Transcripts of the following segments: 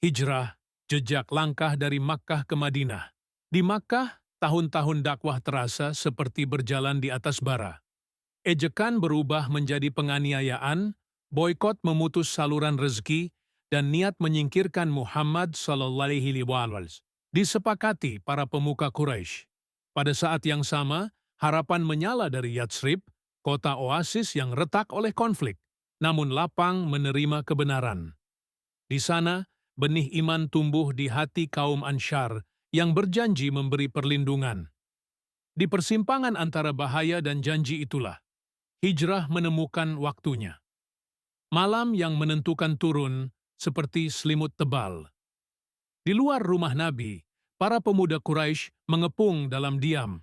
Hijrah, jejak langkah dari Makkah ke Madinah. Di Makkah, tahun-tahun dakwah terasa seperti berjalan di atas bara. Ejekan berubah menjadi penganiayaan, boikot memutus saluran rezeki, dan niat menyingkirkan Muhammad SAW disepakati para pemuka Quraisy. Pada saat yang sama, harapan menyala dari Yatsrib, kota oasis yang retak oleh konflik, namun lapang menerima kebenaran. Di sana, benih iman tumbuh di hati kaum Ansyar yang berjanji memberi perlindungan. Di persimpangan antara bahaya dan janji itulah, hijrah menemukan waktunya. Malam yang menentukan turun seperti selimut tebal. Di luar rumah Nabi, para pemuda Quraisy mengepung dalam diam.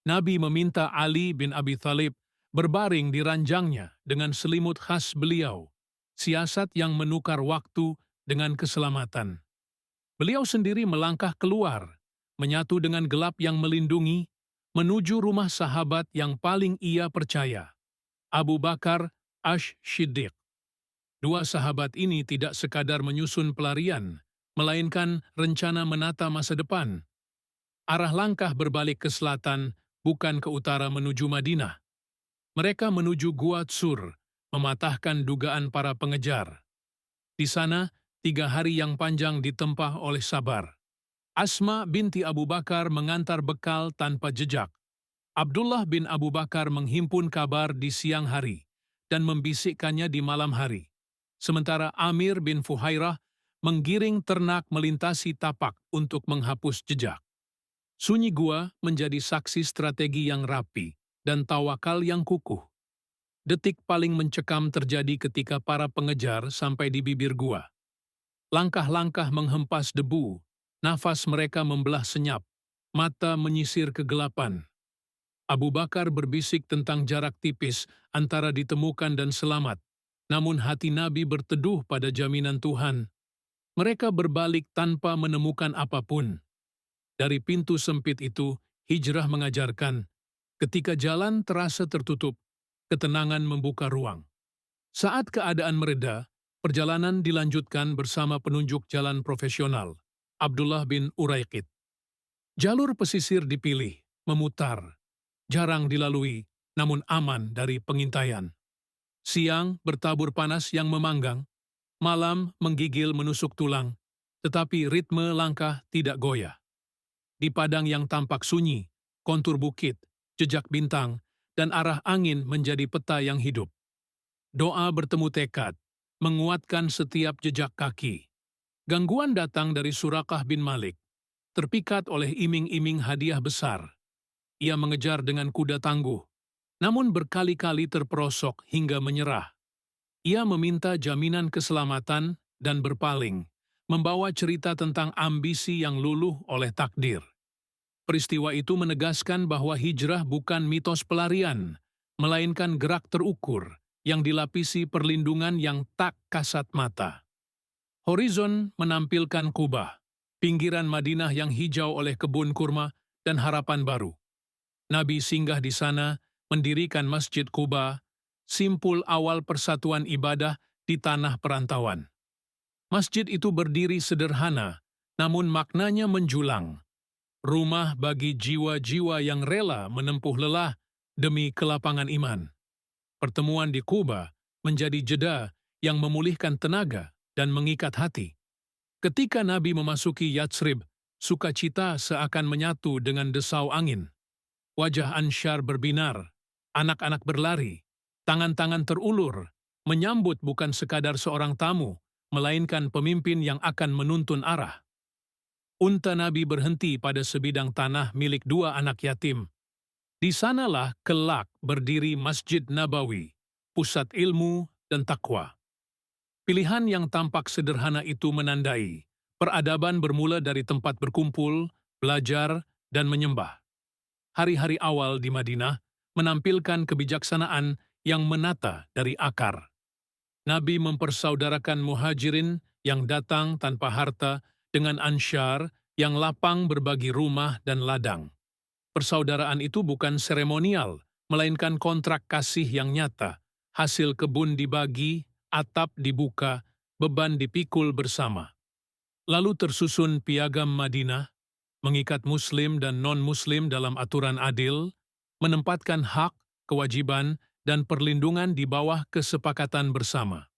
Nabi meminta Ali bin Abi Thalib berbaring di ranjangnya dengan selimut khas beliau, siasat yang menukar waktu dengan keselamatan. Beliau sendiri melangkah keluar, menyatu dengan gelap yang melindungi, menuju rumah sahabat yang paling ia percaya, Abu Bakar Ash-Shiddiq. Dua sahabat ini tidak sekadar menyusun pelarian, melainkan rencana menata masa depan. Arah langkah berbalik ke selatan, bukan ke utara menuju Madinah. Mereka menuju Gua Tsur, mematahkan dugaan para pengejar. Di sana, 3 hari yang panjang ditempah oleh sabar. Asma binti Abu Bakar mengantar bekal tanpa jejak. Abdullah bin Abu Bakar menghimpun kabar di siang hari dan membisikkannya di malam hari. Sementara Amir bin Fuhairah menggiring ternak melintasi tapak untuk menghapus jejak. Sunyi gua menjadi saksi strategi yang rapi dan tawakal yang kukuh. Detik paling mencekam terjadi ketika para pengejar sampai di bibir gua. Langkah-langkah menghempas debu, nafas mereka membelah senyap, mata menyisir kegelapan. Abu Bakar berbisik tentang jarak tipis antara ditemukan dan selamat, namun hati Nabi berteduh pada jaminan Tuhan. Mereka berbalik tanpa menemukan apapun. Dari pintu sempit itu, hijrah mengajarkan, ketika jalan terasa tertutup, ketenangan membuka ruang. Saat keadaan mereda, perjalanan dilanjutkan bersama penunjuk jalan profesional, Abdullah bin Uraiqid. Jalur pesisir dipilih, memutar, jarang dilalui, namun aman dari pengintaian. Siang bertabur panas yang memanggang, malam menggigil menusuk tulang, tetapi ritme langkah tidak goyah. Di padang yang tampak sunyi, kontur bukit, jejak bintang, dan arah angin menjadi peta yang hidup. Doa bertemu tekad, menguatkan setiap jejak kaki. Gangguan datang dari Surakah bin Malik, terpikat oleh iming-iming hadiah besar. Ia mengejar dengan kuda tangguh, namun berkali-kali terperosok hingga menyerah. Ia meminta jaminan keselamatan dan berpaling, membawa cerita tentang ambisi yang luluh oleh takdir. Peristiwa itu menegaskan bahwa hijrah bukan mitos pelarian, melainkan gerak terukur yang dilapisi perlindungan yang tak kasat mata. Horizon menampilkan Kubah, pinggiran Madinah yang hijau oleh kebun kurma dan harapan baru. Nabi singgah di sana, mendirikan Masjid Quba, simpul awal persatuan ibadah di tanah perantauan. Masjid itu berdiri sederhana, namun maknanya menjulang. Rumah bagi jiwa-jiwa yang rela menempuh lelah demi kelapangan iman. Pertemuan di Quba menjadi jeda yang memulihkan tenaga dan mengikat hati. Ketika Nabi memasuki Yatsrib, sukacita seakan menyatu dengan desau angin. Wajah Ansyar berbinar, anak-anak berlari, tangan-tangan terulur, menyambut bukan sekadar seorang tamu, melainkan pemimpin yang akan menuntun arah. Unta Nabi berhenti pada sebidang tanah milik 2 anak yatim. Di sanalah kelak berdiri Masjid Nabawi, pusat ilmu dan takwa. Pilihan yang tampak sederhana itu menandai peradaban bermula dari tempat berkumpul, belajar, dan menyembah. Hari-hari awal di Madinah menampilkan kebijaksanaan yang menata dari akar. Nabi mempersaudarakan muhajirin yang datang tanpa harta dengan Ansyar yang lapang berbagi rumah dan ladang. Persaudaraan itu bukan seremonial, melainkan kontrak kasih yang nyata. Hasil kebun dibagi, atap dibuka, beban dipikul bersama. Lalu tersusun Piagam Madinah, mengikat Muslim dan non-Muslim dalam aturan adil, menempatkan hak, kewajiban, dan perlindungan di bawah kesepakatan bersama.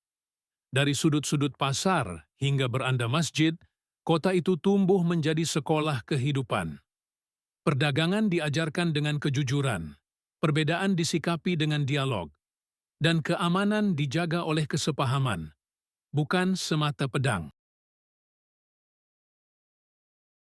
Dari sudut-sudut pasar hingga beranda masjid, kota itu tumbuh menjadi sekolah kehidupan. Perdagangan diajarkan dengan kejujuran, perbedaan disikapi dengan dialog, dan keamanan dijaga oleh kesepahaman, bukan semata pedang.